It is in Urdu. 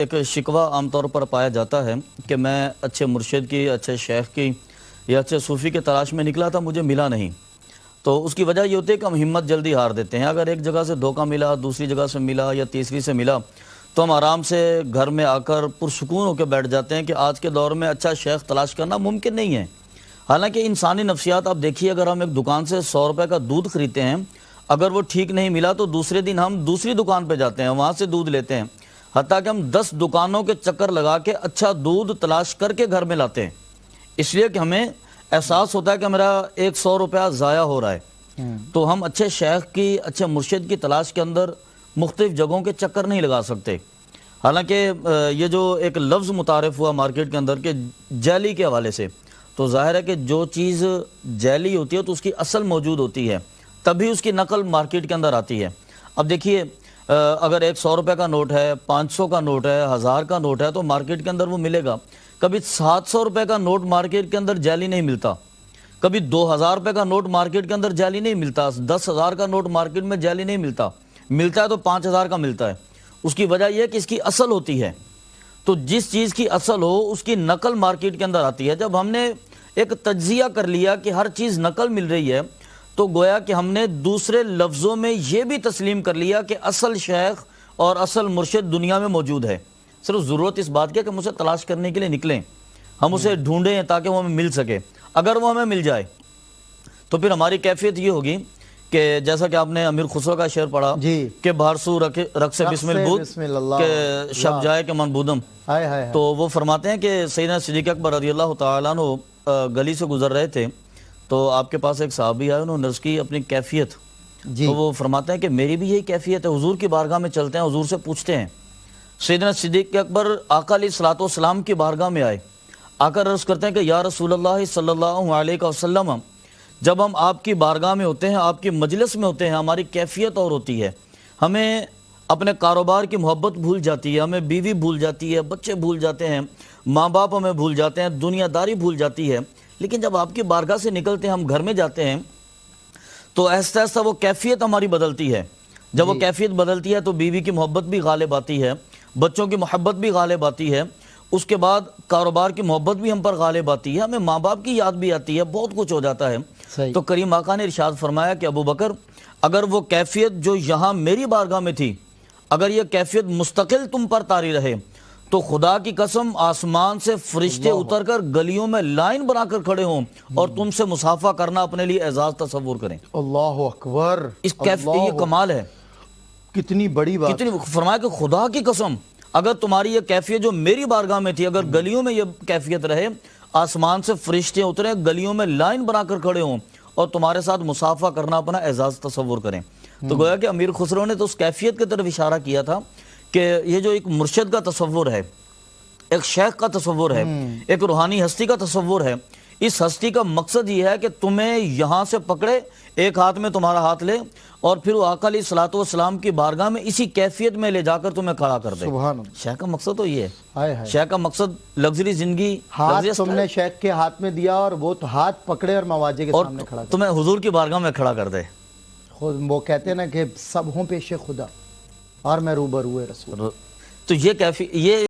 ایک شکوہ عام طور پر پایا جاتا ہے کہ میں اچھے مرشد کی، اچھے شیخ کی یا اچھے صوفی کی تلاش میں نکلا تھا، مجھے ملا نہیں۔ تو اس کی وجہ یہ ہوتی ہے کہ ہم ہمت جلدی ہار دیتے ہیں۔ اگر ایک جگہ سے دھوکہ ملا، دوسری جگہ سے ملا یا تیسری سے ملا تو ہم آرام سے گھر میں آ کر پرسکون ہو کے بیٹھ جاتے ہیں کہ آج کے دور میں اچھا شیخ تلاش کرنا ممکن نہیں ہے۔ حالانکہ انسانی نفسیات آپ دیکھیے، اگر ہم ایک دکان سے 100 روپے کا دودھ خریدتے ہیں، اگر وہ ٹھیک نہیں ملا تو دوسرے دن ہم دوسری دکان پہ جاتے ہیں، وہاں سے دودھ لیتے ہیں، حتیٰ کہ ہم 10 دکانوں کے چکر لگا کے اچھا دودھ تلاش کر کے گھر میں لاتے ہیں، اس لیے کہ ہمیں احساس ہوتا ہے کہ میرا 100 روپیہ ضائع ہو رہا ہے۔ تو ہم اچھے شیخ کی، اچھے مرشد کی تلاش کے اندر مختلف جگہوں کے چکر نہیں لگا سکتے۔ حالانکہ یہ جو ایک لفظ متعارف ہوا مارکیٹ کے اندر کہ جعلی کے حوالے سے، تو ظاہر ہے کہ جو چیز جعلی ہوتی ہے تو اس کی اصل موجود ہوتی ہے، تبھی اس کی نقل مارکیٹ کے اندر آتی ہے۔ اب دیکھیے، اگر ایک 100 روپے کا نوٹ ہے، 500 کا نوٹ ہے، 1000 کا نوٹ ہے تو مارکیٹ کے اندر وہ ملے گا۔ کبھی 700 روپے کا نوٹ مارکیٹ کے اندر جعلی نہیں ملتا، کبھی 2000 روپے کا نوٹ مارکیٹ کے اندر جعلی نہیں ملتا، 10,000 کا نوٹ مارکیٹ میں جعلی نہیں ملتا، ملتا ہے تو 5000 کا ملتا ہے۔ اس کی وجہ یہ ہے کہ اس کی اصل ہوتی ہے، تو جس چیز کی اصل ہو اس کی نقل مارکیٹ کے اندر آتی ہے۔ جب ہم نے ایک تجزیہ کر لیا کہ ہر چیز نقل مل رہی ہے تو گویا کہ ہم نے دوسرے لفظوں میں یہ بھی تسلیم کر لیا کہ اصل شیخ اور اصل مرشد دنیا میں موجود ہے۔ صرف ضرورت اس بات کی کہ ہم اسے تلاش کرنے کے لیے نکلیں، ہم اسے ڈھونڈیں تاکہ وہ ہمیں مل سکے۔ اگر وہ ہمیں مل جائے تو پھر ہماری کیفیت یہ ہوگی کہ جیسا کہ آپ نے امیر خسرو کا شعر پڑھا کہ بھارسو رقص بسم البود کہ شب جائے کہ من بودم، تو وہ فرماتے ہیں کہ سیدنا صدیق اکبر رضی اللہ تعالیٰ عنہ گلی سے گزر رہے تھے تو آپ کے پاس ایک صحابی آئے، انہوں نے عرض کی اپنی کیفیت، تو وہ فرماتے ہیں کہ میری بھی یہی کیفیت ہے، حضور کی بارگاہ میں چلتے ہیں، حضور سے پوچھتے ہیں۔ سیدنا صدیق اکبر آقا علیہ الصلوۃ والسلام کی بارگاہ میں آئے، آ کر عرض کرتے ہیں کہ یا رسول اللہ صلی اللہ علیہ وسلم، جب ہم آپ کی بارگاہ میں ہوتے ہیں، آپ کی مجلس میں ہوتے ہیں، ہماری کیفیت اور ہوتی ہے، ہمیں اپنے کاروبار کی محبت بھول جاتی ہے، ہمیں بیوی بھول جاتی ہے، بچے بھول جاتے ہیں، ماں باپ ہمیں بھول جاتے ہیں، دنیا داری بھول جاتی ہے۔ لیکن جب آپ کی بارگاہ سے نکلتے ہیں، ہم گھر میں جاتے ہیں تو آہستہ آہستہ وہ کیفیت ہماری بدلتی ہے۔ جب وہ کیفیت بدلتی ہے تو بیوی کی محبت بھی غالب آتی ہے، بچوں کی محبت بھی غالب آتی ہے، اس کے بعد کاروبار کی محبت بھی ہم پر غالب آتی ہے، ہمیں ماں باپ کی یاد بھی آتی ہے، بہت کچھ ہو جاتا ہے۔ تو کریم آقا نے ارشاد فرمایا کہ ابو بکر، اگر وہ کیفیت جو یہاں میری بارگاہ میں تھی، اگر یہ کیفیت مستقل تم پر طاری رہے تو خدا کی قسم آسمان سے فرشتے اتر کر گلیوں میں لائن بنا کر کھڑے ہوں اور تم سے مصافحہ کرنا اپنے لیے اعزاز تصور کریں۔ اللہ اکبر، اس کیفیت یہ کمال ہے، کتنی بڑی بات۔ کتنی فرمایا کہ خدا کی قسم اگر تمہاری یہ کیفیت جو میری بارگاہ میں تھی، اگر گلیوں میں یہ کیفیت رہے، آسمان سے فرشتے اتریں، گلیوں میں لائن بنا کر کھڑے ہوں اور تمہارے ساتھ مصافحہ کرنا اپنا اعزاز تصور کریں۔ تو گویا کہ امیر خسرو نے تو اس کیفیت کی طرف اشارہ کیا تھا کہ یہ جو ایک مرشد کا تصور ہے، ایک شیخ کا تصور ہے، ایک روحانی ہستی کا تصور ہے، اس ہستی کا مقصد یہ ہے کہ تمہیں یہاں سے پکڑے، ایک ہاتھ میں تمہارا ہاتھ لے اور پھر وہ آقا علیہ الصلوۃ والسلام کی بارگاہ میں اسی کیفیت میں لے جا کر تمہیں کھڑا کر دے۔ شیخ کا مقصد تو یہ ہے، شیخ کا مقصد لگژری زندگی، ہاتھ تم نے شیخ کے ہاتھ میں دیا اور وہ ہاتھ پکڑے اور مواجہ کے سامنے کھڑا کر تمہیں حضور کی بارگاہ میں کھڑا کر دے۔ وہ کہتے ہیں نا کہ سب ہوں پیش خدا اور میں روبرو رسول۔ تو یہ کیفیت، یہ